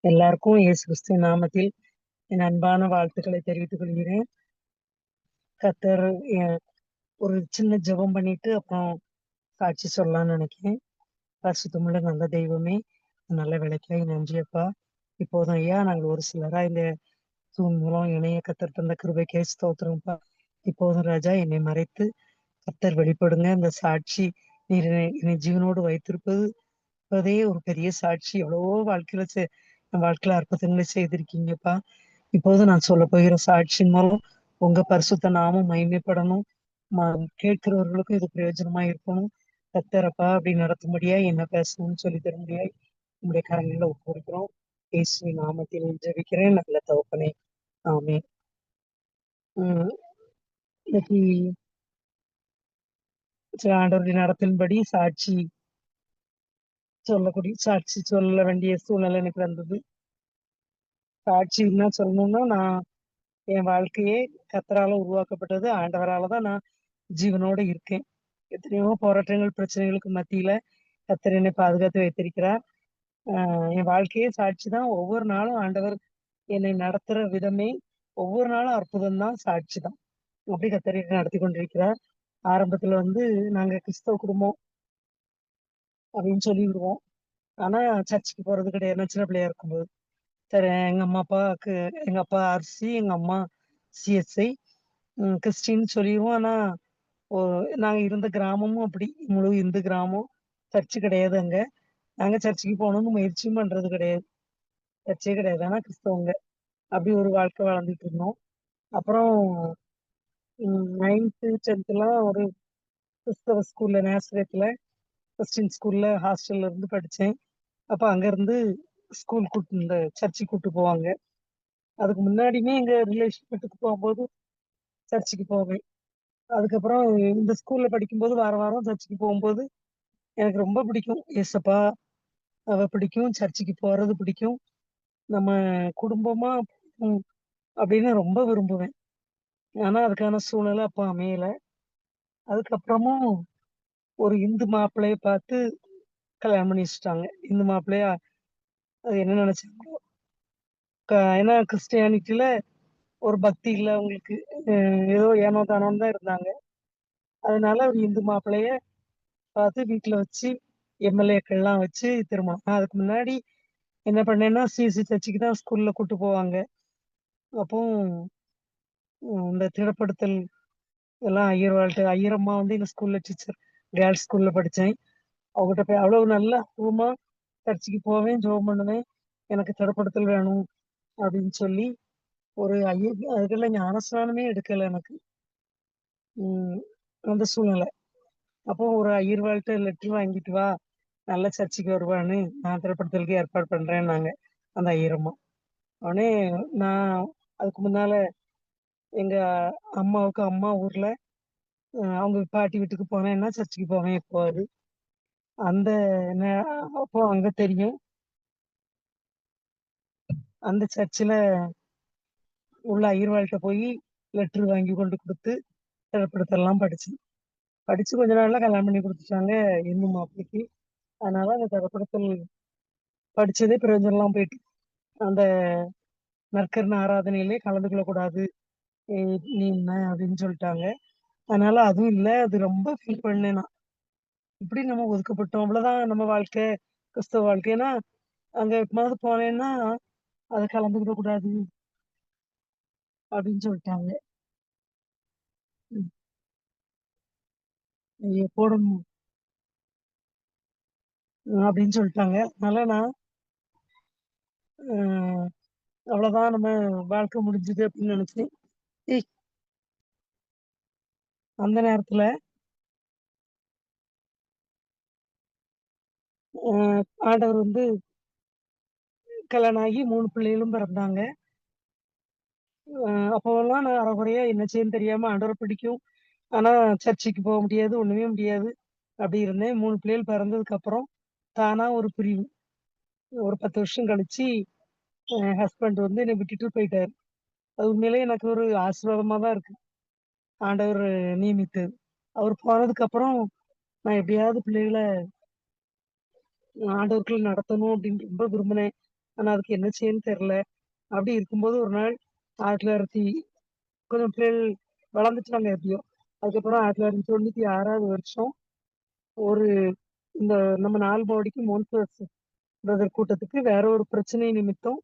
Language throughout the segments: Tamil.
எல்லாருக்கும் இயேசு கிறிஸ்துவின் நாமத்தில் என் அன்பான வாழ்த்துக்களை தெரிவித்துக் கொள்கிறேன். கர்த்தர் எ- ஒரு சின்ன ஜெபம் பண்ணிட்டு அப்புறம் சாட்சி சொல்லலாம்னு நினைக்கிறேன். பரிசுத்தமுள்ள நல்ல தெய்வமே, நல்ல வேலைக்காய் நன்றி அப்பா. இப்போதும் ஐயா, நாங்கள் ஒரு சிலரா இந்த தூண் மூலம் இணைய கத்தர் தந்த கிருபைக்கே ஸ்தோத்திரம்ப்பா. இப்போதும் ராஜா, என்னை மறைத்து கர்த்தர் வெளிப்படுங்க. அந்த சாட்சி நீர் என்னை ஜீவனோடு வைத்திருப்பது இப்போதே ஒரு பெரிய சாட்சி. எவ்வளவோ என் வாழ்க்கையில அற்புதங்களை செய்திருக்கீங்கப்பா. இப்போது நான் சொல்ல போகிற சாட்சியின் மூலம் உங்க பரிசுத்த நாமம் மகிமைப்படணும். கேட்கிறவர்களுக்கும் இது பிரயோஜனமா இருக்கணும். கத்தரப்பா அப்படி நடத்தும்படியா என்ன பேசணும்னு சொல்லி தரும்படியாய் உங்களுடைய கரங்களில் ஒப்புக்கிறோம். இயேசுவின் நாமத்தில் ஜெபிக்கிறேன் நல்ல தகப்பனே. ஆமே. உம் இன்னைக்கு ஆண்டவருடைய நடத்தின்படி சாட்சி சொல்ல வேண்டிய சூழ்நிலை எனக்கு வந்தது. சாட்சி என்ன சொல்லணும்னா, நான் என் வாழ்க்கையே கர்த்தரால உருவாக்கப்பட்டது. ஆண்டவரால தான் நான் ஜீவனோட இருக்கேன். எத்தனையோ போராட்டங்கள், பிரச்சனைகளுக்கு மத்தியில கர்த்தர் என்னை பாதுகாத்து வைத்திருக்கிறார். என் வாழ்க்கையே சாட்சி தான். ஒவ்வொரு நாளும் ஆண்டவர் என்னை நடத்துற விதமே ஒவ்வொரு நாளும் அற்புதம் தான், சாட்சி தான். அப்படி கர்த்தர் என்னை நடத்தி கொண்டிருக்கிறார். ஆரம்பத்துல நாங்க கிறிஸ்தவ குடும்பம் அப்படின்னு சொல்லி விடுவோம். ஆனா சர்ச்சுக்கு போறது கிடையாது. நான் சின்ன பிள்ளையா இருக்கும்போது சரி, எங்க அப்பா ஆர்சி, எங்க அம்மா சிஎஸ்ஐ, கிறிஸ்டின்னு சொல்லிடுவோம். ஆனா ஓ, நாங்க இருந்த கிராமமும் அப்படி முழு இந்து கிராமம். சர்ச்சு கிடையாது அங்க. நாங்க சர்ச்சுக்கு போகணும்னு முயற்சியும் பண்றது கிடையாது. சர்ச்சே கிடையாது. ஆனா கிறிஸ்தவங்க அப்படி ஒரு வாழ்க்கை வாழ்ந்துட்டு இருந்தோம். அப்புறம் 9th 10th ஒரு கிறிஸ்தவ ஸ்கூல்ல, நேசரேத்துல கிறிஸ்டின் ஸ்கூல்ல ஹாஸ்டல்ல இருந்து படிச்சேன். அப்ப அங்க இருந்து இந்த சர்ச்சுக்கு கூட்டு போவாங்க. அதுக்கு முன்னாடியுமே எங்க ரிலேஷன் வீட்டுக்கு போகும்போது சர்ச்சுக்கு போவேன். அதுக்கப்புறம் இந்த ஸ்கூல்ல படிக்கும்போது வாரம் வாரம் சர்ச்சுக்கு போகும்போது எனக்கு ரொம்ப பிடிக்கும். ஏசப்பா அவ பிடிக்கும், சர்ச்சுக்கு போறது பிடிக்கும், நம்ம குடும்பமா ம், அப்படின்னு ரொம்ப விரும்புவேன். ஆனா அதுக்கான சூழ்நிலை அப்ப அமையல. அதுக்கப்புறமும் ஒரு இந்து மாப்பிள்ளைய பார்த்து கல்யாணம் பண்ணி வச்சுட்டாங்க. இந்து மாப்பிள்ளையா அது என்ன நினைச்சாங்களோ. ஏன்னா கிறிஸ்டியானிட்டில ஒரு பக்தி இல்ல அவங்களுக்கு. ஏதோ ஏனோ தானோன்னு தான் இருந்தாங்க. அதனால ஒரு இந்து மாப்பிள்ளைய பார்த்து வீட்டுல வச்சு எம்எல்ஏக்கள்லாம் வச்சு திருமணம். நான் அதுக்கு முன்னாடி என்ன பண்ணேன்னா, சிசி சர்ச்சுக்கு தான் ஸ்கூல்ல கூட்டு போவாங்க. அப்போ இந்த திடப்படுத்தல் எல்லாம் ஐயரம்மா இந்த ஸ்கூல்ல டீச்சர், கேர்ள்ஸ் ஸ்கூல்ல படிச்சேன். அவங்ககிட்ட போய் அவ்வளவு நல்லா ரூமா சர்ச்சுக்கு போவேன், ஜெபம் பண்ணுவேன். எனக்கு திடப்படுத்தல் வேணும் அப்படின்னு சொல்லி ஒரு அதுக்கெல்லாம் ஞானஸ்நானமே எடுக்கல எனக்கு. உம் அந்த சூழ்நிலை. அப்போ ஒரு ஐயர்வாள்கிட்ட லெட்டர் வாங்கிட்டு வா, நல்ல சர்ச்சுக்கு வருவான்னு, நான் திடப்படுத்தலுக்கு ஏற்பாடு பண்றேன்னாங்க அந்த ஐயரம்மா. உடனே நான் அதுக்கு முன்னால எங்க அம்மாவுக்கு அம்மா ஊர்ல அவங்க பாட்டி வீட்டுக்கு போனேன்னா சர்ச்சுக்கு போவேன் எப்போது. அந்த நே- அப்போ அங்க தெரியும். அந்த சர்ச்சில் உள்ள ஐயர்வாள்கிட்ட போய் லெட்டர் வாங்கி கொண்டு கொடுத்து திரைப்படத்தெல்லாம் படிச்சேன். படிச்சு கொஞ்ச நாள்ல கல்யாணம் பண்ணி கொடுத்துட்டாங்க இன்னும் மாப்பிளைக்கு. அதனால அந்த திரைப்படத்தில் படிச்சதே பிரயோஜனம்லாம் போயிட்டு. அந்த நற்கருணை ஆராதனையிலே கலந்து கொள்ளக்கூடாது, நீ என்ன அப்படின்னு சொல்லிட்டாங்க. அதனால அதுவும் இல்லை. அது ரொம்ப ஃபீல் பண்ணேன் நான். இப்படி நம்ம ஒதுக்கப்பட்டோம், அவ்வளவுதான் நம்ம வாழ்க்கை, கிறிஸ்தவ வாழ்க்கைன்னா அங்க எப்பமாவது போனேன்னா அதை கலந்துக்கிட கூடாது அப்படின்னு சொல்லிட்டாங்க. ம். போடணும் அப்படின்னு சொல்லிட்டாங்க. அதனால நான் அஹ், அவ்வளவுதான், நம்ம வாழ்க்கை முடிஞ்சுது அப்படின்னு நினைச்சேன். ஏய், அந்த நேரத்துல ஆண்டவர் கல்யாணம் ஆகி 3 பிள்ளைகளும் பிறந்தாங்க. அப்போவெல்லாம் நான் அறகுறையா என்ன செய்யன்னு தெரியாம, ஆண்டவரை பிடிக்கும் ஆனா சர்ச்சுக்கு போக முடியாது, ஒண்ணுமே முடியாது அப்படி இருந்தேன். 3 பிள்ளைகள் பிறந்ததுக்கு அப்புறம் தானா ஒரு பிரிவு. ஒரு 10 வருஷம் கழிச்சு என் ஹஸ்பண்ட் என்னை விட்டுட்டு போயிட்டாரு. அது உண்மையிலேயே எனக்கு ஒரு ஆசீர்வாதமா தான் இருக்கு, ஆண்டவர் நியமித்தது. அவர் போனதுக்கு அப்புறம் நான் எப்படியாவது பிள்ளைகளை ஆண்டவருக்குள்ள நடத்தணும் அப்படின்னு ரொம்ப விரும்பினேன். ஆனா அதுக்கு என்ன செய்யன்னு தெரியல. அப்படி இருக்கும்போது ஒரு நாள் 1900 கொஞ்சம் பிள்ளைகள் வளர்ந்துட்டாங்க எப்படியோ. அதுக்கப்புறம் 1996வது வருஷம் ஒரு இந்த நம்ம 4 மாடிக்கு மோன்சஸ் பிரதர் கூட்டத்துக்கு வேற ஒரு பிரச்சனை நிமித்தம்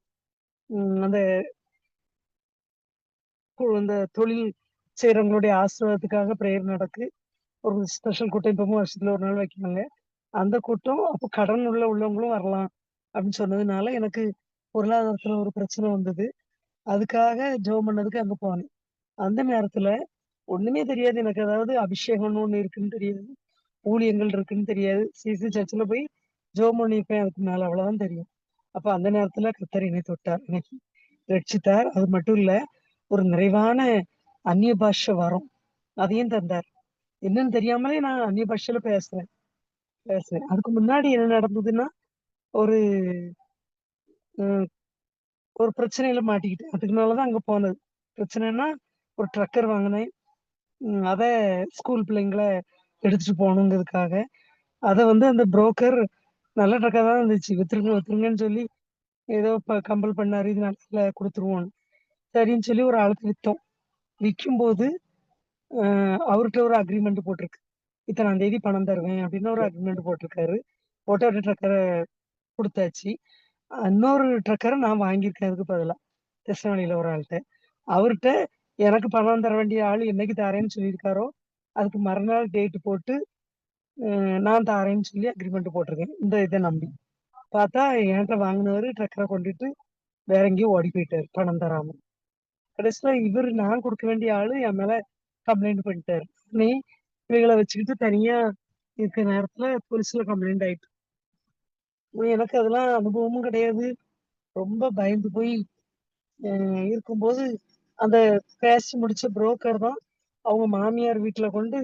அந்த இந்த தொழில் செய்யறவங்களுடைய ஆசீர்வாதத்துக்காக பிரேயர் நடக்கு. ஒரு ஸ்பெஷல் கூட்டம் இப்பவும் வருஷத்துல ஒரு நாள் வைக்கிறாங்க. அந்த கூட்டம் அப்போ கடன் உள்ளவங்களும் வரலாம் அப்படின்னு சொன்னதுனால எனக்கு பொருளாதாரத்துல ஒரு பிரச்சனை வந்தது. அதுக்காக ஜெபம் பண்ணதுக்கு அங்க போனேன். அந்த நேரத்துல ஒண்ணுமே தெரியாது எனக்கு. அதாவது அபிஷேகம்னு ஒண்ணு இருக்குன்னு தெரியாது, ஊழியங்கள் இருக்குன்னு தெரியாது. சிசி சர்ச்சில் போய் ஜெபம் பண்ணியிருப்பேன், அதுக்கு மேல அவ்வளவுதான் தெரியும். அப்ப அந்த நேரத்துல கர்த்தர் என்னை தொட்டார், எனக்கு ரட்சித்தார். அது மட்டும் இல்ல, ஒரு நிறைவான அந்நிய பாஷை வரும், அதையும் தந்தார். என்னன்னு தெரியாமலே நான் அந்நிய பாஷையில பேசுறேன். அதுக்கு முன்னாடி என்ன நடந்ததுன்னா, ஒரு அஹ், ஒரு பிரச்சனையில மாட்டிக்கிட்டேன். அதுக்கு மேலதான் அங்க போனது. பிரச்சனைன்னா, ஒரு ட்ரக்கர் வாங்கினேன். அத ஸ்கூல் பிள்ளைங்களை எடுத்துட்டு போகணுங்கிறதுக்காக அதை வந்து அந்த புரோக்கர் நல்ல ட்ரக்கா தான் இருந்துச்சு. வித்துருங்க வித்துருங்கன்னு சொல்லி ஏதோ கம்பல் பண்ணாரு, இது நல்ல கொடுத்துருவோம். சரின்னு சொல்லி ஒரு ஆளுக்கு வித்தோம். விற்கும் போது அவர்கிட்ட ஒரு அக்ரிமெண்ட் போட்டிருக்கு, இத்தனாம் தேதி பணம் தருவேன் அப்படின்னு ஒரு அக்ரிமெண்ட் போட்டிருக்காரு. போட்டோ ட்ரக்கரை கொடுத்தாச்சு. இன்னொரு ட்ரக்கரை நான் வாங்கியிருக்கேன் அதுக்கு பதிலா, கிருஷ்ணவாணியில ஒரு ஆள்கிட்ட. அவர்கிட்ட எனக்கு பணம் தர வேண்டிய ஆள் என்னைக்கு தரேன்னு சொல்லியிருக்காரோ அதுக்கு மறுநாள் டேட் போட்டு நான் தரேன்னு சொல்லி அக்ரிமெண்ட் போட்டிருக்கேன். இந்த இதை நம்பி பார்த்தா என்கிட்ட வாங்கினவரு ட்ரக்கரை கொண்டுட்டு வேற எங்கேயும் ஓடி போயிட்டாரு பணம் தராம. கடைசியில இவர் நான் கொடுக்க வேண்டிய ஆளு என் மேல கம்ப்ளைண்ட் பண்ணிட்டாரு. நீ இவைகளை வச்சுக்கிட்டு தனியா இருக்கிற நேரத்துல போலீஸ்ல கம்ப்ளைண்ட் ஆயிட்டு. எனக்கு அதெல்லாம் அனுபவமும் கிடையாது. ரொம்ப பயந்து போய் இருக்கும்போது அந்த பேசி முடிச்ச புரோக்கர் தான் அவங்க மாமியார் வீட்டுல கொண்டு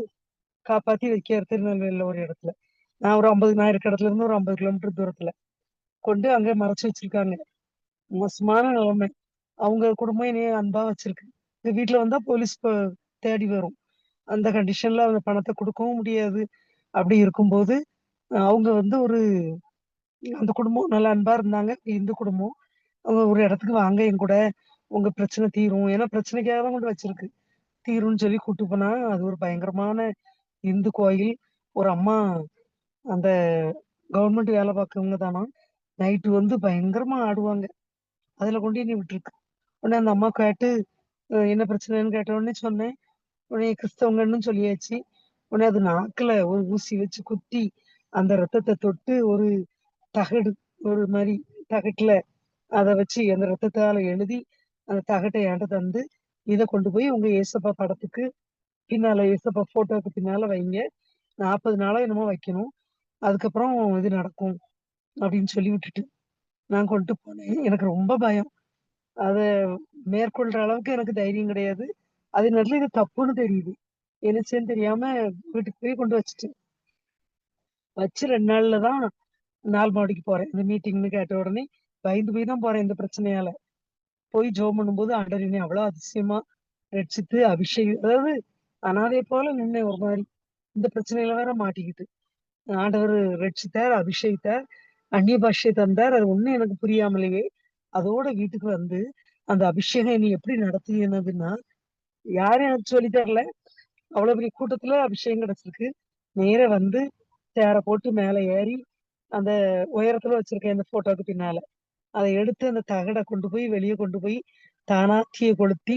காப்பாத்தி வைக்காரு, திருநெல்வேலியில ஒரு இடத்துல. நான் இருக்க இடத்துல இருந்து ஒரு 50 கிலோமீட்டர் தூரத்துல கொண்டு அங்க மறைச்சு வச்சிருக்காங்க. மோசமான நிலைமை. அவங்க குடும்பம் என்னைய அன்பா வச்சிருக்கு. இந்த வீட்டுல வந்தா போலீஸ் தேடி வரும். அந்த கண்டிஷன்ல அவங்க பணத்தை கொடுக்கவும் முடியாது. அப்படி இருக்கும்போது அவங்க வந்து அந்த குடும்பம் நல்ல அன்பா இருந்தாங்க. இந்து குடும்பம். அவங்க ஒரு இடத்துக்கு வாங்க என் கூட, உங்க பிரச்சனை தீரும், ஏன்னா பிரச்சனைக்காக தான் கொண்டு வச்சிருக்கு, தீரும்னு சொல்லி கூட்டு போனா அது ஒரு பயங்கரமான இந்து கோயில். ஒரு அம்மா அந்த கவர்மெண்ட் வேலை பார்க்கறவங்க தானா, நைட்டு வந்து பயங்கரமா ஆடுவாங்க. அதுல கொண்டு என்னை விட்டுருக்கு. உடனே அந்த அம்மா கேட்டு என்ன பிரச்சனைன்னு கேட்ட உடனே சொன்னேன். உடனே கிறிஸ்தவங்கன்னு சொல்லியாச்சு. உடனே அது நாக்குல ஒரு ஊசி வச்சு குத்தி அந்த ரத்தத்தை தொட்டு ஒரு தகடு, ஒரு மாதிரி தகட்டுல அதை வச்சு அந்த ரத்தத்தால எழுதி அந்த தகட்டை என்கிட்ட தந்து, இதை கொண்டு போய் உங்க ஏசப்பா படத்துக்கு பின்னால, ஏசப்பா போட்டோக்கு பின்னால வைங்க, 40 நாளா என்னமோ வைக்கணும், அதுக்கப்புறம் இது நடக்கும் அப்படின்னு சொல்லி விட்டுட்டு நான் கொண்டு போனேன். எனக்கு ரொம்ப பயம். அத மேற்கொள்ற அளவுக்கு எனக்கு தைரியம் கிடையாது. அதே நேரத்துல இது தப்புன்னு தெரியுது. என்னச்சேன்னு தெரியாம வீட்டுக்கு போய் கொண்டு வச்சுட்டு வச்சு 2 நாள்ல தான் 4 மாடிக்கு போறேன். இந்த மீட்டிங்னு கேட்ட உடனே பயந்து போய் தான் போறேன். இந்த பிரச்சனையால போய் ஜெபம் பண்ணும்போது ஆண்டவர் என்னை அவ்வளவு அதிசயமா ரட்சித்து அபிஷேகம், அதாவது அனாதை போல நின்னேன் ஒரு மாதிரி. இந்த பிரச்சனையில வேற மாட்டிக்கிட்டு ஆண்டவர் ரட்சித்தார், அபிஷேகித்தார், அந்நிய பாஷை தந்தார். அது ஒண்ணும் எனக்கு புரியாமலேயே அதோட வீட்டுக்கு வந்து அந்த அபிஷேகம் என்னை எப்படி நடத்தினதுன்னா, யாரும் எனக்கு சொல்லி தரல. அவ்வளவு பெரிய கூட்டத்துல அபிஷேகம் கிடைச்சிருக்கு. நேர வந்து சேர போட்டு மேல ஏறி அந்த உயரத்துல வச்சிருக்கேன் இந்த போட்டோக்கு பின்னால. அதை எடுத்து அந்த தகடை கொண்டு போய் வெளியே கொண்டு போய் தானா தீயை கொளுத்தி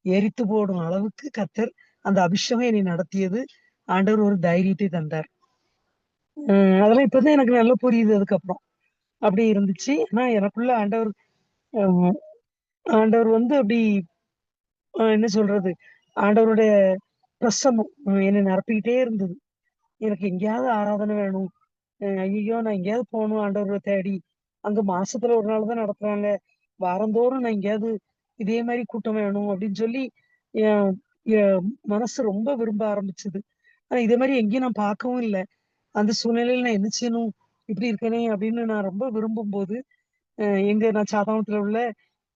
எரித்து போடும் அளவுக்கு கத்தர் அந்த அபிஷேகம் என்னை நடத்தியது. ஆண்டவர் ஒரு தைரியத்தை தந்தார். அதெல்லாம் இப்பதான் எனக்கு நல்லா புரியுது. அதுக்கப்புறம் அப்படி இருந்துச்சு. ஆனா எனக்குள்ள ஆண்டவர் அஹ் ஆண்டவர் வந்து அப்படி என்ன சொல்றது, ஆண்டவருடைய பிரசன்னம் என்னை நிரப்பிக்கிட்டே இருந்தது. எனக்கு எங்கேயாவது ஆராதனை வேணும், ஐயோ நான் எங்கேயாவது போகணும் ஆண்டவரை தேடி. அங்க மாசத்துல ஒரு நாள் தான் நடத்துறாங்க, வாரந்தோறும் நான் எங்கேயாவது இதே மாதிரி கூட்டம் வேணும் அப்படின்னு சொல்லி என் என் மனசு ரொம்ப விரும்ப ஆரம்பிச்சது. ஆனா இதே மாதிரி எங்கேயும் நான் பார்க்கவும் இல்லை. அந்த சூழ்நிலையில நான் என்ன செய்யணும், இப்படி இருக்கனே அப்படின்னு நான் ரொம்ப விரும்பும் போது நான் சாதாரணத்துல உள்ள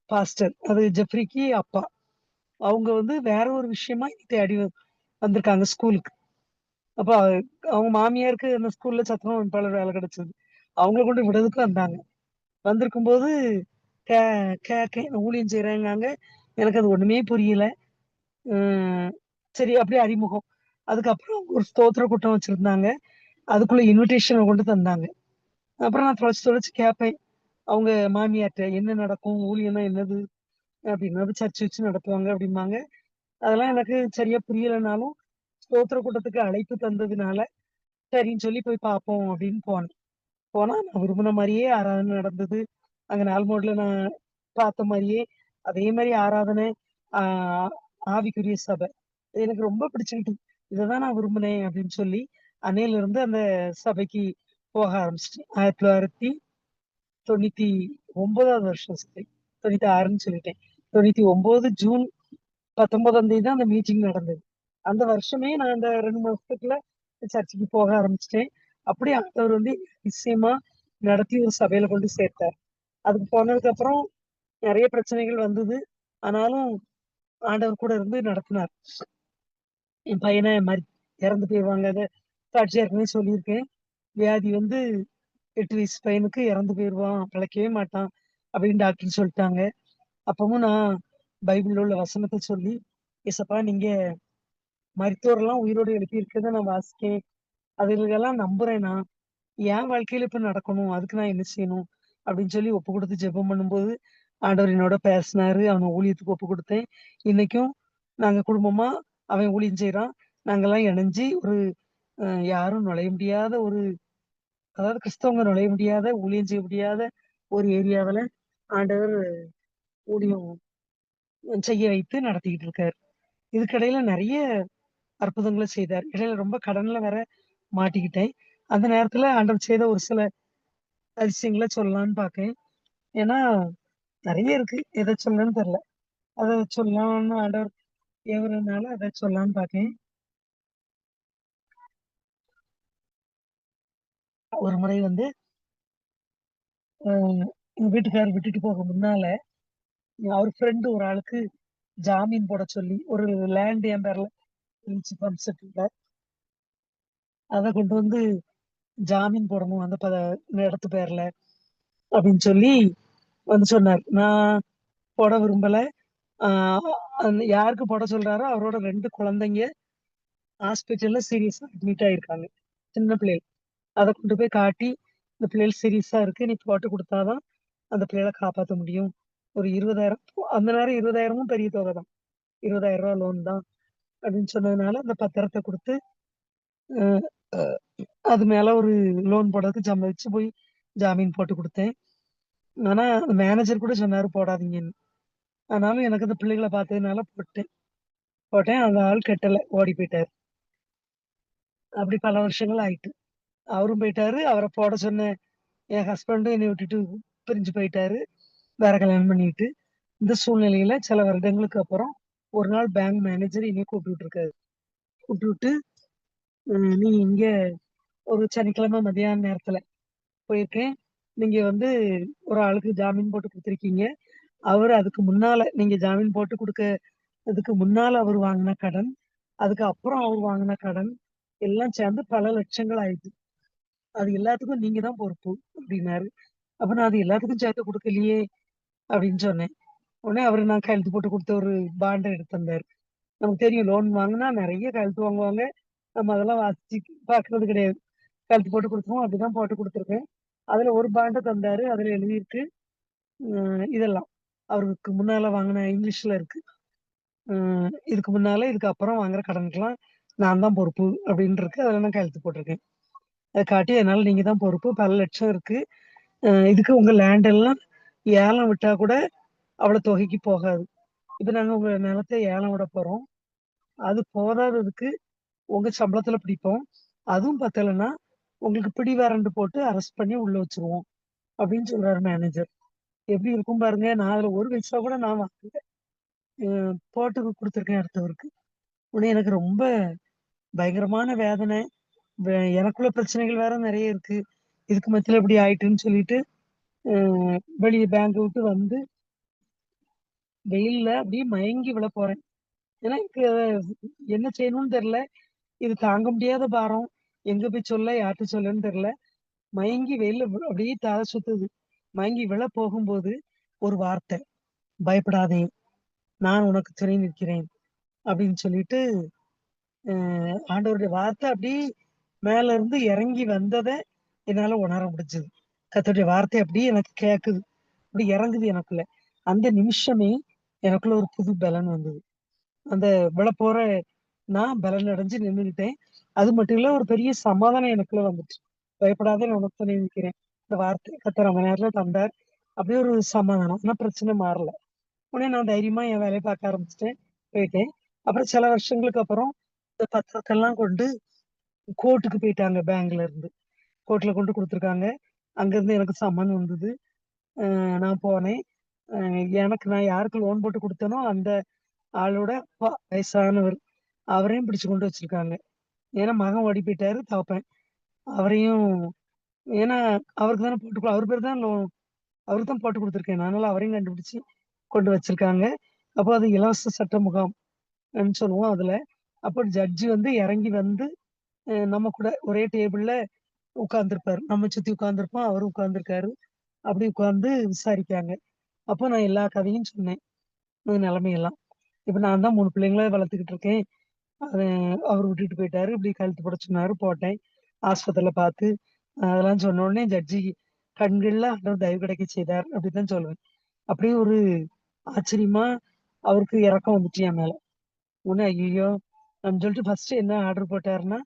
பாஸ்டர், அது ஜெஃப்ரிக்கு அப்பா, அவங்க வந்து வேற ஒரு விஷயமா என்னை தேடி வந்திருக்காங்க ஸ்கூலுக்கு. அப்ப அவங்க மாமியாருக்கு அந்த ஸ்கூல்ல சத்துணவு அமைப்பாளர் வேலை கிடைச்சது. அவங்கள கொண்டு விடுறதுக்கு வந்தாங்க. வந்திருக்கும்போது கே கேக்கேன் ஊழியம் செய்றேன்னாங்க. எனக்கு அது ஒண்ணுமே புரியல. அ சரி அப்படியே அறிமுகம். அதுக்கப்புறம் ஒரு ஸ்தோத்திர கூட்டம் வச்சிருந்தாங்க. அதுக்குள்ள இன்விடேஷன கொண்டு தந்தாங்க. அப்புறம் நான் தொலைச்சு தொலைச்சு கேட்பேன். அவங்க மாமியார்ட்ட, "என்ன நடக்கும்? ஊழியம்னா என்னது?" அப்படின்னா, "சர்ச் வச்சு நடத்துவாங்க" அப்படிம்பாங்க. அதெல்லாம் எனக்கு சரியா புரியலனாலும், ஸ்தோத்திர கூட்டத்துக்கு அழைப்பு தந்ததுனால, சரின்னு சொல்லி போய் பார்ப்போம் அப்படின்னு போனேன். போனா நான் விரும்பின மாரியே ஆராதனை நடந்தது. அங்க நால்மோட்ல நான் பார்த்த மாரியே, அதே மாரி ஆராதனை, ஆ ஆவிக்குரிய சபை. எனக்கு ரொம்ப பிடிச்சுக்கிட்டு, இததான் நான் விரும்பினேன் அப்படின்னு சொல்லி, அன்னையிலிருந்து அந்த சபைக்கு போக ஆரம்பிச்சுட்டேன். 1999வது வருஷம் சாரி. 96ன்னு சொல்லிட்டேன். 99 ஜூன் 19ஆம் தேதி தான் அந்த மீட்டிங் நடந்தது. அந்த வருஷமே நான் அந்த 2 மாசத்துக்குள்ள சர்ச்சுக்கு போக ஆரம்பிச்சுட்டேன். அப்படியே ஆண்டவர் வந்து நிச்சயமா நடத்தி ஒரு சபையில கொண்டு சேர்த்தார். அதுக்கு போனதுக்கப்புறம் நெறைய பிரச்சனைகள் வந்தது. ஆனாலும் ஆண்டவர் கூட இருந்து நடத்தினார். என் பையன மாரி இறந்து போயிருவாங்க. அத சாட்சி ஏற்கனவே சொல்லியிருக்கேன். வியாதி வந்து 8 வயசு பையனுக்கு இறந்து போயிருவான். பிழைக்கவே மாட்டான். அப்படின்னு டாக்டர் சொல்ட்டாங்க. அப்பவும் நான் பைபிள்ல உள்ள வசனத்த சொல்லி, "ஏசப்பா நீங்க மரித்தோரெல்லாம் உயிரோடு எழுப்பியிருக்கிறத நான் வாசிச்சேன். அதுகளெல்லாம் நம்புறேன் நான். என் வாழ்க்கையில இப்ப நடக்கணும். அதுக்கு நான் என்ன செய்யணும்?" அப்படின்னு சொல்லி ஒப்பு குடுத்து ஜெபம் பண்ணும்போது, ஆண்டவர் என்னோட பேசினாரு. அவன ஊழியத்துக்கு ஒப்பு குடுத்தேன். இன்னைக்கும் நாங்க குடும்பமா அவன் ஊழியம் செய்றான். நாங்கலாம் இணைஞ்சு ஒரு அ யாரும் நுழைய முடியாத ஒரு அதாவது கிறிஸ்தவங்க நுழைய முடியாத, ஊழியம் செய்ய முடியாத ஒரு ஏரியாவுல ஆண்டவர் ஊழியம் செய்ய வைத்து நடத்திக்கிட்டு இருக்காரு. இதுக்கிடையில நெறைய அற்புதங்கள செய்தார். இடையில ரொம்ப கடன்ல வேற மாட்டிக்கிட்டேன். அந்த நேரத்துல ஆண்டவர் செய்த ஒரு சில அதிசயங்கள சொல்லலான்னு பாக்கேன். ஏன்னா, நெறைய இருக்கு. எத சொல்லன்னு தெரியல. அத சொல்லலாம்னு ஆண்டவர் ஏவுறதுனால அத சொல்லலான்னு பாக்கேன். ஒரு முறை வந்து அ எங்க வீட்டுக்காரர் விட்டுட்டு போக முன்னால, அவர் ஃப்ரெண்ட் ஒரு ஆளுக்கு ஜாமீன் போட சொல்லி, ஒரு லேண்ட் என் பேர்ல இருந்துச்சு பம்ப் செட்ல. அத கொண்டு வந்து ஜாமீன் போடணும் அந்த இடத்து பேர்ல அப்படின்னு சொல்லி வந்து சொன்னாரு. நான் போட விரும்பல. ஆ அந்த யாருக்கு போட சொல்றாரோ அவரோட 2 குழந்தைங்க ஹாஸ்பிட்டல்ல சீரியஸா அட்மிட் ஆயிருக்காங்க. சின்ன பிள்ளைகள். அத கொண்டு போய் காட்டி, "இந்த பிள்ளைகள் சீரியஸா இருக்கு. நீ போட்டு குடுத்தா தான் அந்த பிள்ளைகள காப்பாத்த முடியும்." ஒரு 20,000 அந்த நேரம் 20,000மும் பெரிய தொகை தான். ரூ. 20,000 லோன் தான் அப்படின்னு சொன்னதுனால, அந்த பத்திரத்த குடுத்து, அ அது மேல ஒரு லோன் போடுறதுக்கு சம்மதிச்சு போய் ஜாமீன் போட்டு குடுத்தேன். ஆனா, அந்த மேனேஜர் கூட சொன்னாரு போடாதீங்கன்னு. ஆனாலும் எனக்கு அந்த பிள்ளைகள பார்த்ததுனால போட்டேன். போட்டேன். அந்த ஆள் கட்டல. ஓடி போயிட்டாரு. அப்படி பல வருஷங்கள் ஆயிட்டு. அவரும் போயிட்டாரு. அவர போட சொன்ன என் ஹஸ்பண்டும் என்னைய விட்டுட்டு பிரிஞ்சு போயிட்டாரு. வேற கல்யாணம் பண்ணிட்டு. இந்த சூழ்நிலையில சில வருடங்களுக்கு அப்புறம், ஒரு நாள் பேங்க் மேனேஜர் என்னைய கூப்பிட்டு இருக்காரு. கூப்பிட்டு "நீ இங்க ஒரு சனிக்கிழமை மதியான நேரத்துல போயிருக்கேன். நீங்க வந்து ஒரு ஆளுக்கு ஜாமீன் போட்டு குடுத்துருக்கீங்க. அவரு அதுக்கு முன்னால நீங்க ஜாமீன் போட்டு குடுக்கறதுக்கு முன்னால அவரு வாங்குன கடன், அதுக்கு அப்புறம் அவரு வாங்குன கடன் எல்லாம் சேர்ந்து பல லட்சங்கள் ஆயிட்டு. அது எல்லாத்துக்கும் நீங்க தான் பொறுப்பு" அப்டின்னாரு. அப்ப நான் அது எல்லாத்துக்கும் சேர்த்து குடுக்கலையே அப்டின்னு சொன்னேன். உடனே அவரு நான் கையெழுத்து போட்டு குடுத்த ஒரு பாண்ட எடுத்து தந்தாரு. நமக்கு தெரியும் லோன் வாங்குனா நெறைய கையெழுத்து வாங்குவாங்க. நம்ம அதெல்லாம் வாசிச்சு பார்க்கறது கிடையாது. கையெழுத்து போட்டு குடுத்துருவோம். அப்படிதான் போட்டு குடுத்துருக்கேன். அதுல ஒரு பாண்ட தந்தாரு. அதுல எழுதியிருக்கு இதெல்லாம். அவருக்கு முன்னால வாங்குன இங்கிலீஷ்ல இருக்கு. அ இதுக்கு முன்னால, இதுக்கு அப்புறம் வாங்குற கடனுக்கெல்லாம் நான் தான் பொறுப்பு அப்படின்னு இருக்கு. அதுல நான் கையெழுத்து போட்டிருக்கேன். அத காட்டி அதனால நீங்க தான் பொறுப்பு. பல லட்சம் இருக்கு. இதுக்கு உங்க லேண்ட் எல்லாம் ஏலம் விட்டா கூட அவ்வளோ தொகைக்கு போகாது. இப்ப நாங்க உங்க நிலத்த ஏலம் விட போறோம். அது போதாததுக்கு உங்க சம்பளத்துல பிடிப்போம். அதுவும் பத்தலன்னா, உங்களுக்கு பிடிவாரண்ட் போட்டு அரெஸ்ட் பண்ணி உள்ள வச்சுருவோம். அப்படின்னு சொல்றாரு மேனேஜர். எப்படி இருக்கும் பாருங்க. நான் அதுல ஒரு பைசா கூட நான் வாங்கல. அ போட்டு குடுத்துருக்கேன் அடுத்தவருக்கு. உடனே எனக்கு ரொம்ப பயங்கரமான வேதனை. எனக்குள்ள பிரச்சனைகள் வேற நெறைய இருக்கு. இதுக்கு மத்தியில இப்படி ஆயிட்டுன்னு சொல்லிட்டு, அ வெளிய பேங்க விட்டு வந்து வெயில்ல அப்படியே மயங்கி விழ போறேன். ஏன்னா எனக்கு என்ன செய்யணும்னு தெரியல. இது தாங்க முடியாத பாரம். எங்க போய் சொல்ல, யார்ட்ட சொல்லன்னு தெரியல. மயங்கி வெயில்ல அப்படியே தல சுத்துது. மயங்கி விழ போகும்போது ஒரு வார்த்தை, பயப்படாதே, நான் உனக்கு துணை நிற்கிறேன் அப்படின்னு சொல்லிட்டு ஆண்டவருடைய வார்த்தை அப்படி மேல இருந்து இறங்கி வந்ததை என்னால உணர முடிஞ்சது. கர்த்தருடைய வார்த்தை அப்படி எனக்கு கேக்குது, அப்படி இறங்குது எனக்குள்ள. அந்த நிமிஷமே எனக்குள்ள ஒரு புது பலன் வந்தது. அந்த விழப்போற நான் பலன் அடைஞ்சு நின்னுகிட்டேன். அது மட்டும் இல்ல, ஒரு பெரிய சமாதானம் எனக்குள்ள வந்துச்சு. பயப்படாத, நான் உனக்கு துணை நிற்கிறேன். இந்த வார்த்தை கர்த்தர் அந்த நேரத்துல தந்தார். அப்படியே ஒரு சமாதானம். ஆனா பிரச்சனை மாறல. உடனே நான் தைரியமா என் வேலையை பார்க்க ஆரம்பிச்சுட்டேன். போயிட்டேன். அப்புறம் சில வருஷங்களுக்கு அப்புறம் இந்த பத்திரத்தெல்லாம் கொண்டு கோர்ட்டுக்கு போயிட்டாங்க பேங்க்ல இருந்து. கோர்ட்ல கொண்டு குடுத்துருக்காங்க. அங்கிருந்து எனக்கு சம்மன் வந்தது. நான் போனேன். நான் யாருக்கு லோன் போட்டு குடுத்தேனோ அந்த ஆளோட அப்பா வயசானவர். அவரையும் பிடிச்சு கொண்டு வச்சிருக்காங்க. ஏன்னா மகன் ஓடி போயிட்டாரு தகப்பன். அவரையும் ஏன்னா அவருக்கு தானே அவர் பேர் தான் அவருக்கு தான் போட்டு குடுத்துருக்கேன். அதனால அவரையும் கண்டுபிடிச்சு கொண்டு வச்சிருக்காங்க. அப்போ அது இலவச சட்ட முகாம்ன்னு சொல்லுவோம் அதுல. அப்போ ஜட்ஜி வந்து இறங்கி வந்து நம்ம கூட ஒரே டேபிள்ல உட்கார்ந்திருப்பாரு. நம்ம சுத்தி உட்கார்ந்திருப்போம். அவரும் உட்கார்ந்திருக்காரு. அப்படி உட்கார்ந்து விசாரிக்காங்க. அப்போ நான் எல்லா கதையும் சொன்னேன். நிலைமையெல்லாம். இப்ப நான் தான் 3 பிள்ளைங்கள வளர்த்துக்கிட்டு இருக்கேன். அது அவரு விட்டுட்டு போயிட்டாரு. இப்படி கழுத்து போட சொன்னாரு. போட்டேன். ஆஸ்பத்திரியில பார்த்து அதெல்லாம் சொன்ன உடனே ஜட்ஜி கண்கள்ல ஆண்டவர் தயவு கிடைக்க செய்தார். அப்படித்தான் சொல்லுவேன். அப்படியே ஒரு ஆச்சரியமா அவருக்கு இரக்கம் வந்துச்சு என் மேல. உடனே ஐயையோ! அப்படின்னு சொல்லிட்டு ஃபர்ஸ்ட் என்ன ஆர்டர் போட்டாருன்னா,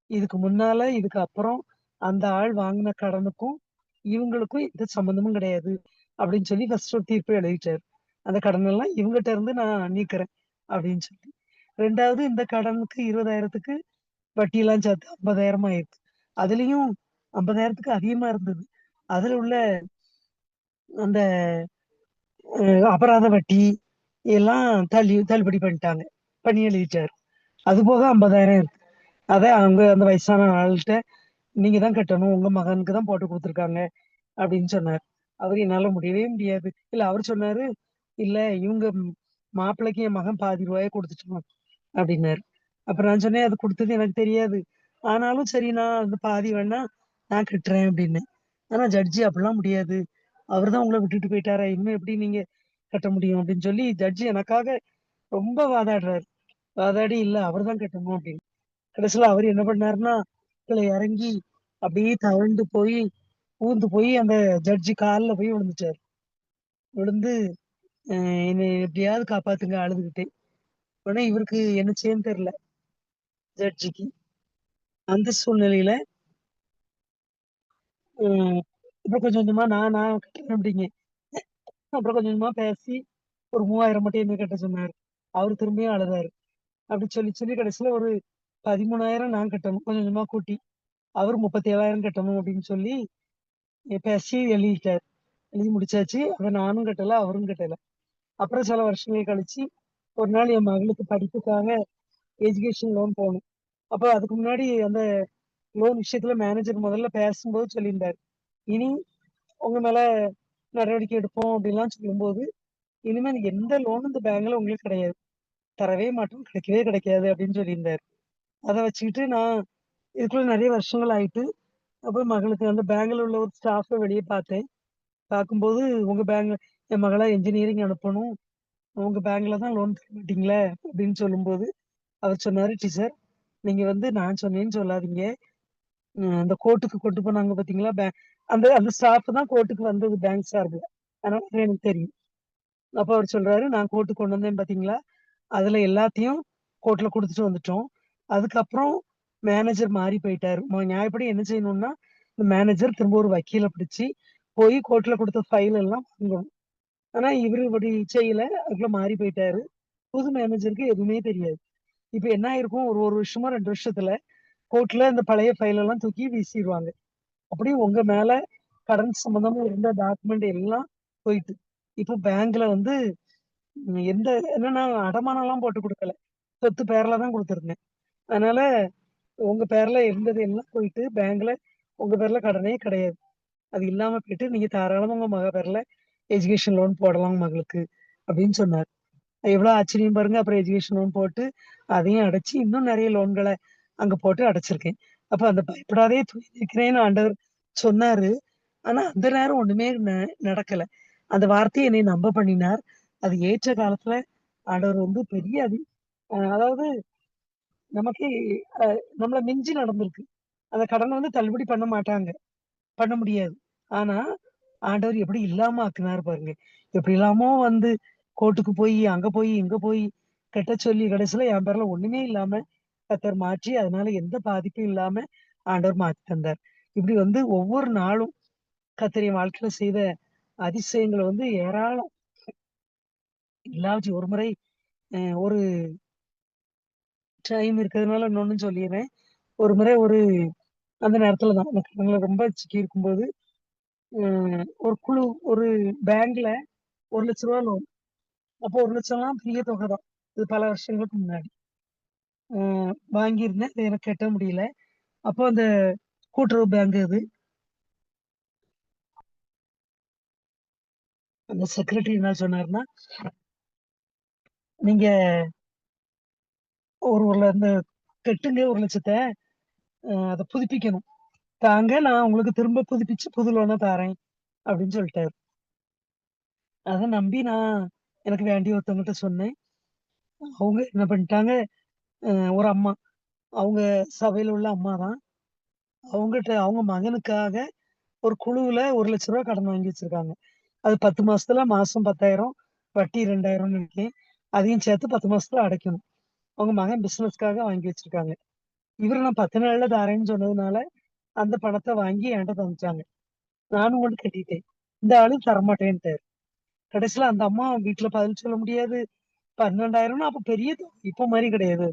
இதுக்கு முன்னால, இதுக்கு அப்புறம் அந்த ஆள் வாங்குன கடனுக்கும், இவங்களுக்கும் எந்த சம்மந்தமும் கிடையாது. அப்படின்னு சொல்லி ஃபர்ஸ்ட் ஒரு தீர்ப்பு எழுதிட்டாரு. அந்த கடனெல்லாம் இவங்கட்ட இருந்து நான் நீக்குறேன் அப்படின்னு சொல்லி. 2வது இந்த கடனுக்கு 20,000த்துக்கு வட்டியெல்லாம் சேர்த்து 50,000 ஆயிருக்கு. அதுலயும் 50,000த்துக்கு அதிகமா இருந்தது. அதுல உள்ள அந்த அபராத வட்டி எல்லாம் தள்ளுபடி பண்ணிட்டாங்க. பண்ணி எழுதிட்டாரு. அதுபோக 50,000 இருக்கு. அத அவங்க அந்த வயசான ஆள்ட்ட நீங்க தான் கட்டணும். உங்க மகனுக்கு தான் போட்டு குடுத்துருக்காங்க அப்படின்னு சொன்னாரு. அவரு என்னால முடியவே முடியாது. இல்ல அவரு சொன்னாரு, "இல்ல இவங்க மாப்பிள்ளைக்கு என் மகன் பாதி ரூபாய குடுத்துட்டான்" அப்படின்னாரு. அப்ப நான் சொன்னேன், "அது குடுத்தது எனக்கு தெரியாது. ஆனாலும் சரி நான் அந்த பாதி வேணா நான் கட்டுறேன்" அப்படின்னேன். ஆனா ஜட்ஜி அப்படிலாம் முடியாது. அவரு தான் உங்கள விட்டுட்டு போயிட்டாரே, இன்னும் எப்படி நீங்க கட்ட முடியும் அப்படின்னு சொல்லி ஜட்ஜி எனக்காக ரொம்ப வாதாடுறாரு. வாதாடி இல்ல அவரு தான் கட்டணும் அப்படின்னு. கடைசியில அவரு என்ன பண்ணாருன்னா, கீழ இறங்கி அப்படியே தவழ்ந்து போய், ஊந்து போய் அந்த ஜட்ஜி கால்ல போய் விழுந்துட்டாரு. விழுந்து என்னைய எப்படியாவது காப்பாத்துங்க அழுதுகிட்டே. உடனே இவருக்கு என்ன செய்யன்னு தெரியல ஜட்ஜிக்கு. அந்த சூழ்நிலையில ம் அப்புறம் கொஞ்சம் கொஞ்சமா நான் நான் கட்டுறேன் அப்படிங்க. அப்புறம் கொஞ்சம் கொஞ்சமா பேசி ஒரு 3000 மட்டும் என்னைய கட்ட சொன்னாரு. அவரு திரும்பியும் அழுதாரு. அப்படி சொல்லி சொல்லி கடைசியில ஒரு 13,000 நான் கட்டணும். கொஞ்சம் கொஞ்சமா கூட்டி. அவரு 37,000 கட்டணும் அப்படின்னு சொல்லி பேசி எழுதிட்டாரு. எழுதி முடிச்சாச்சு. அத நானும் கட்டல, அவரும் கட்டல. அப்புறம் சில வருஷங்கள் கழிச்சு, ஒரு நாள் என் மகளுக்கு படிப்புக்காக எஜுகேஷன் லோன் போணும். அப்ப அதுக்கு முன்னாடி அந்த லோன் விஷயத்துல மேனேஜர் முதல்ல பேசும்போது சொல்லியிருந்தாரு. இனி உங்க மேல நடவடிக்கை எடுப்போம் அப்படின்லாம் சொல்லும்போது, இனிமே எந்த லோனும் இந்த பேங்க்ல உங்களுக்கு கிடையாது. தரவே மாட்டோம். கிடைக்கவே கிடைக்காது அப்படின்னு சொல்லியிருந்தாரு. அத வச்சுக்கிட்டு நான் இதுக்குள்ள நெறைய வருஷங்கள் ஆயிட்டு, அப்ப மகளுக்கு அந்த பேங்க்ல உள்ள ஒரு ஸ்டாஃப்ப வெளிய பார்த்தேன். பார்க்கும்போது உங்க பேங்க் என் மகள என்ஜினியரிங் அனுப்பணும். உங்க பேங்க்ல தான் லோன் தர மாட்டீங்களா? அப்படின்னு சொல்லும்போது, அவர் சொன்னாரு, "டீச்சர், நீங்க வந்து நான் சொன்னேன்னு சொல்லாதீங்க. அந்த கோர்ட்டுக்கு கொண்டு போனாங்க பார்த்தீங்களா? அந்த அந்த ஸ்டாஃப் தான் கோர்ட்டுக்கு வந்தது பேங்க் சார்புல. அதனால அது எனக்கு தெரியும்." அப்ப அவர் சொல்றாரு, "நான் கோர்ட்டுக்கு கொண்டு வந்தேன் பார்த்தீங்களா? அதுல எல்லாத்தையும் கோர்ட்ல குடுத்துட்டு வந்துட்டோம். அதுக்கப்புறம் மேனேஜர் மாறி போயிட்டாரு. நியாயப்படி என்ன செய்யணும்னா, இந்த மேனேஜர் திரும்ப ஒரு வக்கீல பிடிச்சு, போய் கோர்ட்ல குடுத்த ஃபைல் எல்லாம் வாங்கணும். ஆனா இவரு இப்படி செய்யல. அதுக்குள்ள மாறி போயிட்டாரு. புது மேனேஜருக்கு எதுவுமே தெரியாது. இப்ப என்ன ஆயிருக்கும், ஒரு 1 வருஷமோ, 2 வருஷத்துல கோர்ட்ல இந்த பழைய ஃபைல் எல்லாம் தூக்கி வீசிருவாங்க. அப்படியே உங்க மேல கடன் சம்பந்தமா இருந்த டாக்குமெண்ட் எல்லாம் போயிட்டு. இப்போ பேங்க்ல வந்து எந்த என்னன்னா அடமானம்லாம் போட்டு குடுக்கல. சொத்து பேர்ல தான் குடுத்திருந்தேன். அதனால உங்க பேர்ல இருந்தது எல்லாம் போயிட்டு பேங்க்ல உங்க பேர்ல கடனே கிடையாது. அது இல்லாம போயிட்டு நீங்க தாராளமா உங்க மக பேர்ல எஜுகேஷன் லோன் போடலாம் மகளுக்கு அப்படின்னு சொன்னாரு. எவ்வளோ ஆச்சரியம் பாருங்க. அப்புறம் எஜுகேஷன் லோன் போட்டு, அதையும் அடைச்சு, இன்னும் நெறைய லோன்கள அங்க போட்டு அடைச்சிருக்கேன். அப்ப அந்த பயப்படாதே துணை நிற்கிறேன்னு ஆண்டவர் சொன்னாரு. ஆனா அந்த நேரம் ஒண்ணுமே நடக்கல. அந்த வார்த்தையை என்னை நம்ப பண்ணினார். அது ஏற்ற காலத்துல ஆண்டவர் வந்து பெரிய அதாவது நமக்கே நம்மள மிஞ்சி நடந்திருக்கு. அந்த கடன வந்து தள்ளுபடி பண்ண மாட்டாங்க. பண்ண முடியாது. ஆனா, ஆண்டவர் எப்படி இல்லாம ஆக்குனாரு பாருங்க. எப்படிலாமோ வந்து கோர்ட்டுக்கு போயி, அங்க போயி, இங்க போயி கட்ட சொல்லி கடைசியில என் பேர்ல ஒண்ணுமே இல்லாம கர்த்தர் மாற்றி, அதனால எந்த பாதிப்பும் இல்லாம ஆண்டவர் மாத்தி தந்தார். இப்படி வந்து ஒவ்வொரு நாளும் கர்த்தர் என் வாழ்க்கையில செய்த அதிசயங்கள வந்து ஏராளம். எல்லாவற்றையும் ஒரு முறை ஒரு டைம் இருக்கிறதுனால இன்னொன்னு சொல்லிர்றேன். ஒரு முறை அந்த நேரத்துல தான் எனக்கு கடன்ல ரொம்ப சிக்கி இருக்கும்போது, ஒரு குழு ஒரு பேங்க்ல ரூ. 1,00,000 லோன். அப்போ 1,00,000லாம் பெரிய தொகை தான். இது பல வருஷங்களுக்கு முன்னாடி. அ வாங்கியிருந்தேன். அத எனக்கு கட்ட முடியல. அப்போ அந்த கூட்டுறவு பேங்க் அது. அந்த செக்ரட்டரி என்ன சொன்னாருன்னா, "நீங்க இந்த கட்டுங்க 1,00,000 அத புதுப்பிக்கணும். தாங்க நான் உங்களுக்கு திரும்ப புதுப்பிச்சு புது லோனா தாரேன்." அப்படின்னு சொல்லிட்டாரு. அத நம்பி எனக்கு வேண்டிய ஒருத்தவங்கட்ட சொன்னேன். அவங்க என்ன பண்ணிட்டாங்க, அ ஒரு அம்மா. அவங்க சபையில உள்ள அம்மா தான். அவங்க மகனுக்காக ஒரு குழுவுல ரூ. 1,00,000 கடன் வாங்கி வச்சிருக்காங்க. அது 10 மாசத்துல மாசம் 10,000 வட்டி 2,000ன்னு நெனைக்கிறேன். அதையும் சேர்த்து 10 மாசத்துல அடைக்கணும். அவங்க மகன் பிசினஸ்க்காக வாங்கி வச்சிருக்காங்க. இவரு நான் 10 நாள்ல தாரேன்னு சொன்னதுனால, அந்த பணத்த வாங்கி என்ட்ட தந்துட்டாங்க. நானும் கொண்டு கட்டிட்டேன். இந்த ஆளு தரமாட்டேன்ட்டாரு. கடைசியில அந்த அம்மா வீட்ல பதில் சொல்ல முடியாது. 12,000ன்னா அப்ப பெரிய தொகை. இப்ப மாரி கிடையாது.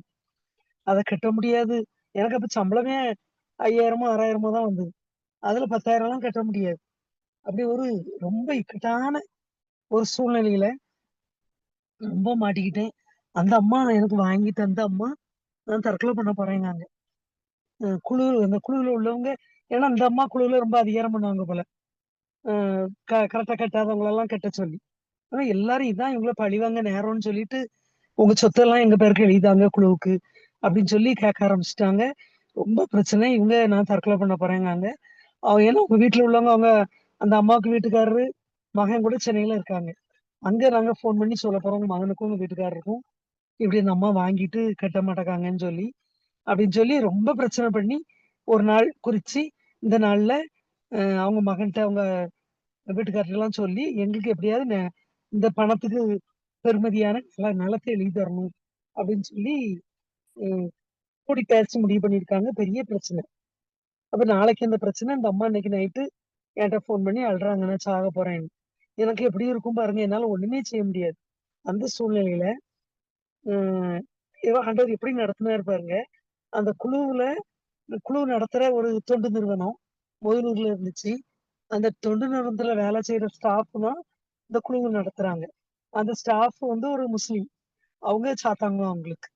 அத கட்ட முடியாது. எனக்கு அப்ப சம்பளமே 5,000மோ, 6,000மோ தான் வந்தது. அதுல 10,000லாம் கட்ட முடியாது. அப்படி ரொம்ப இக்கட்டான ஒரு சூழ்நிலையில ரொம்ப மாட்டிக்கிட்டேன். அந்த அம்மா எனக்கு வாங்கி தந்த அம்மா, நான் தற்கொலை பண்ண போறேன்னாங்க. அந்த குழுவுல உள்ளவங்க ஏன்னா அந்த அம்மா குழுவுல ரொம்ப அதிகாரம் பண்ணுவாங்க போல. அ கரெக்ட்டா கட்டாதவங்களெல்லாம் கட்ட சொல்லி. ஆனா எல்லாரும் இதான் இவங்கள பழிவாங்க நேரம்னு சொல்லிட்டு, உங்க சொத்தெல்லாம் எங்க பேருக்கு எழுதிதாங்க குழுவுக்கு. அப்படின்னு சொல்லி கேட்க ஆரம்பிச்சுட்டாங்க. ரொம்ப பிரச்சனை. நான் தற்கொலை பண்ண போறேன்னாங்க. ஏன்னா உங்க வீட்ல உள்ளவங்க அந்த அம்மாவுக்கு வீட்டுக்காரரு, மகன் கூட சென்னையில இருக்காங்க. அங்க நாங்க ஃபோன் பண்ணி சொல்ல போறோம். உங்க மகனுக்கும், உங்க வீட்டுக்காரருக்கும். இப்படி அந்த அம்மா வாங்கிட்டு கட்ட மாட்டேங்காங்கன்னு சொல்லி, அப்படின்னு சொல்லி ரொம்ப பிரச்சனை பண்ணி, ஒரு நாள் குறிச்சு, இந்த நாள்ல அவங்க மகன்ட்ட அவங்க வீட்டுக்கார்ட்டலாம் சொல்லி, எங்களுக்கு எப்படியாவது இந்த பணத்துக்கு பெறுமதியான நிலத்த எழுதி தரணும். அப்படின்னு சொல்லி ம் கூடி பேசி முடிவு பண்ணியிருக்காங்க. பெரிய பிரச்சனை. அப்ப நாளைக்கு அந்த பிரச்சனை. இந்த அம்மா இன்னைக்கு நைட்டு என்ட்ட ஃபோன் பண்ணி அழுறாங்க. நான் சாக போறேன்னு. எனக்கு எப்படி இருக்கும் பாருங்க. என்னால ஒண்ணுமே செய்ய முடியாது. அந்த சூழ்நிலையில அ ஏதோ ஆண்டவர் எப்படி நடத்துனாரு பாருங்க. அந்த குழு நடத்துற ஒரு தொண்டு நிறுவனம் மொதலூர்ல இருந்துச்சு. அந்த தொண்டு நிறுவனத்துல வேலை செய்ற ஸ்டாஃப் தான் இந்த குழுவ நடத்துறாங்க. அந்த ஸ்டாஃப் வந்து ஒரு முஸ்லீம். அவங்க சாத்தாங்கலாம் அவங்களுக்கு.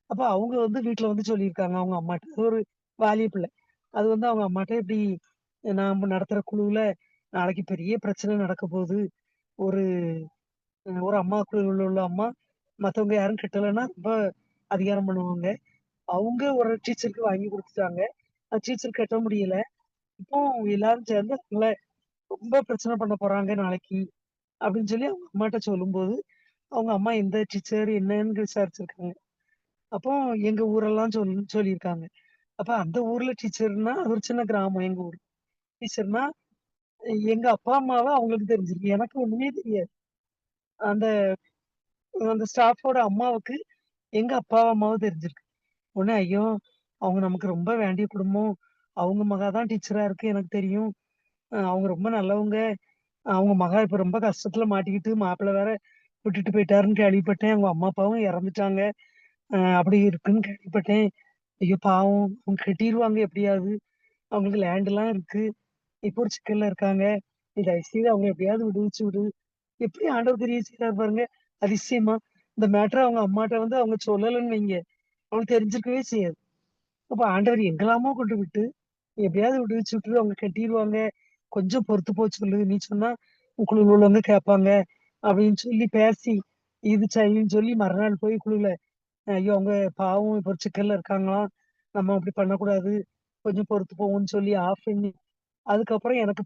அப்ப அவங்க வந்து வீட்ல வந்து சொல்லியிருக்காங்க அவங்க அம்மாட்ட. அது ஒரு வாலிய பிள்ளை. அது வந்து அவங்க அம்மாட்ட இப்படி நாம நடத்துற குழுவுல நாளைக்கு பெரிய பிரச்சனை நடக்க போகுது. ஒரு ஒரு அம்மா குழுவுல உள்ள அம்மா மத்தவங்க யாரும் கட்டலன்னா ரொம்ப அதிகாரம் பண்ணுவாங்க. அவங்க ஒரு டீச்சருக்கு வாங்கி குடுத்துட்டாங்க. அந்த டீச்சர் கட்ட முடியல. இப்போ எல்லாரும் சேர்ந்து அவங்கள ரொம்ப பிரச்சனை பண்ண போறாங்க நாளைக்கு. அப்படின்னு சொல்லி அவங்க அம்மாட்ட சொல்லும்போது, அவங்க அம்மா எந்த டீச்சர் என்னன்னு விசாரிச்சிருக்காங்க. அப்போ எங்க ஊரெல்லாம் சொல்லியிருக்காங்க. அப்ப அந்த ஊர்ல டீச்சர்னா அது ஒரு சின்ன கிராமம் எங்க ஊர். டீச்சர்னா எங்க அப்பா, அம்மாவ அவங்களுக்கு தெரிஞ்சிருக்கு. எனக்கு ஒண்ணுமே தெரியாது. அந்த அந்த ஸ்டாஃபோட அம்மாவுக்கு எங்க அப்பா, அம்மாவ தெரிஞ்சிருக்கு. உடனே ஐயோ! அவங்க நமக்கு ரொம்ப வேண்டிய குடும்பம். அவங்க மகா தான் டீச்சரா இருக்கு எனக்கு தெரியும். அவங்க ரொம்ப நல்லவங்க. அவங்க மகா இப்ப ரொம்ப கஷ்டத்துல மாட்டிக்கிட்டு மாப்பிள்ளை வேற விட்டுட்டு போயிட்டாருன்னு கேள்விப்பட்டேன். அவங்க அம்மா, அப்பாவும் இறந்துட்டாங்க. அப்படி இருக்குன்னு கேள்விப்பட்டேன். ஐயோ! பாவம் அவங்க கட்டிருவாங்க எப்படியாவது. அவங்களுக்கு லேண்ட்லாம் இருக்கு. இப்போ ஒரு சிக்கல்ல இருக்காங்க. நீ தயவுசெய்து அவங்கள எப்படியாவது விடுவிச்சு விடு. எப்படி ஆண்டவர் கிரியை செய்றாரு பாருங்க. அதிசயமா. இந்த மேட்டர அவங்க அம்மாட்ட வந்து அவங்க சொல்லலன்னு வைங்க. அவங்களுக்கு தெரிஞ்சிருக்கவே செய்யாது. அப்ப ஆண்டவர் எங்கெல்லாமோ கொண்டு விட்டு, எப்படியாவது விடுவிச்சு விட்டுரு அவங்க கட்டிருவாங்க. கொஞ்சம் பொறுத்து போ சொல்லு. நீ சொன்னா உன் குழுவுல உள்ளவங்க கேட்பாங்க. அப்படின்னு சொல்லி பேசி, இது சரின்னு சொல்லி மறுநாள் போய் குழுவுல ஐயோ! அவங்க பாவம் இப்போ ஒரு சிக்கல்ல இருக்காங்களாம். நம்ம அப்படி பண்ணக்கூடாது. கொஞ்சம் பொறுத்து போவோம்ன்னு சொல்லி ஆஃப் பண்ணி, அதுக்கப்புறம் எனக்கு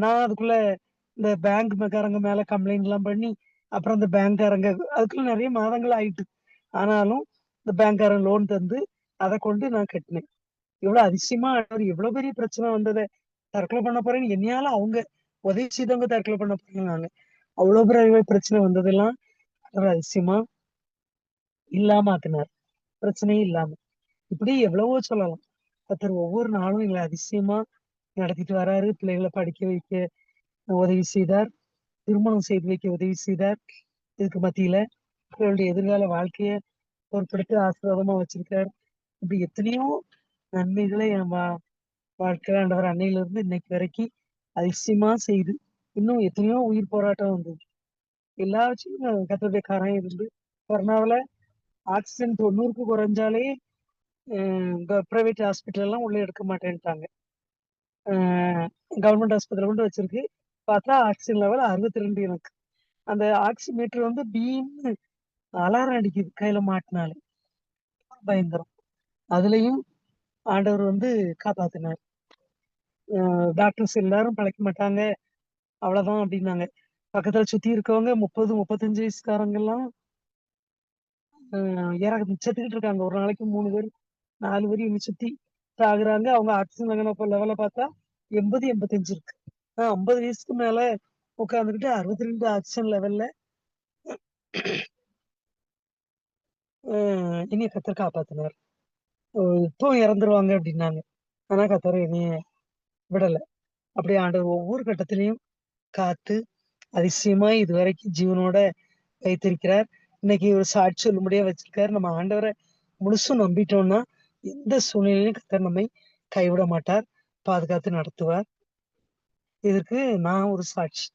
நான் அதுக்குள்ள இந்த பேங்க்காரங்க மேல கம்ப்ளைண்ட் எல்லாம் பண்ணி, அப்புறம் இந்த பேங்க்காரங்க அதுக்குள்ள நெறைய மாதங்கள் ஆயிட்டு. ஆனாலும் இந்த பேங்க்காரன் லோன் தந்து, அத கொண்டு நான் கட்டுனேன். எவ்வளவு அதிசயமா ஆண்டவர் எவ்வளவு பெரிய பிரச்சனை வந்தத தற்கொலை பண்ண போறேன்னு என்னையால அவங்க உதவி செய்தவங்க தற்கொலை பண்ண போறாங்க. அவ்வளவு பெரிய பிரச்சனை வந்ததெல்லாம் ஆண்டவர் அதிசயமா இல்லாம ஆக்குனார். பிரச்சனையே இல்லாம. இப்படி எவ்வளவோ சொல்லலாம். கர்த்தர் ஒவ்வொரு நாளும் எங்கள அதிசயமா நடத்திட்டு வராரு. பிள்ளைகள படிக்க வைக்க உதவி செய்தார். திருமணம் செய்து வைக்க உதவி செய்தார். இதுக்கு மத்தியில பிள்ளைகளுடைய எதிர்கால வாழ்க்கைய பொறுப்பெடுத்து ஆசீர்வாதமா வச்சிருக்கார். இப்படி எத்தனையோ நன்மைகளை என் வாழ்க்கையில ஆண்டவர் அன்னையிலிருந்து இன்னைக்கு வரைக்கும் அதிசயமா செய்து, இன்னும் எத்தனையோ உயிர் போராட்டம் வந்தது. எல்லா விஷயமும் கர்த்தருடைய கரம் இருந்து கொரோனாவுல ஆக்ஸிஜன் 90க்கு குறைஞ்சாலே பிரைவேட் ஹாஸ்பிட்டல் எல்லாம் உள்ள எடுக்க மாட்டேன்ட்டாங்க. கவர்மெண்ட் ஆஸ்பத்திரியில கொண்டு வச்சிருக்கு. பார்த்தா ஆக்ஸிஜன் லெவல் 62 எனக்கு. அந்த ஆக்ஸிமீட்டர் வந்து பீம்னு அலாரம் அடிக்குது கையில மாட்டுனாலே. பயங்கரம். அதுலயும் ஆண்டவர் வந்து காப்பாத்தினார். டாக்டர்ஸ் எல்லாரும் பிழைக்க மாட்டாங்க. அவ்வளவுதான் அப்படின்னாங்க. பக்கத்துல சுத்தி இருக்கவங்க 30, 35 வயசுக்காரங்க எல்லாம் செத்துக்கிட்டு இருக்காங்க. ஒரு நாளைக்கு 3 பேர், 4 பேர் இவங்க சுத்தி சாகுறாங்க. அவங்க ஆக்ஸிஜன் லெவல பார்த்தா 80, 85 இருக்கு. 50 வயசுக்கு மேல உட்கார்ந்துகிட்டு 62 ஆக்ஸிஜன் லெவல்ல என்னைய கர்த்தர் காப்பாத்தினார். இப்போ இறந்துருவாங்க அப்படின்னாங்க. ஆனா கர்த்தர் என்னைய விடல. அப்படியே ஆண்டவர் ஒவ்வொரு கட்டத்திலயும் காத்து அதிசயமாய் இதுவரைக்கும் ஜீவனோட வைத்திருக்கிறார். இன்னைக்கு ஒரு சாட்சி சொல்லும்படியா வச்சிருக்காரு. நம்ம ஆண்டவரை முழுசும் நம்பிட்டோம்னா, எந்த சூழ்நிலையிலும் கர்த்தர் நம்மை கைவிட மாட்டார். பாதுகாத்து நடத்துவார். இதற்கு நான் ஒரு சாட்சி.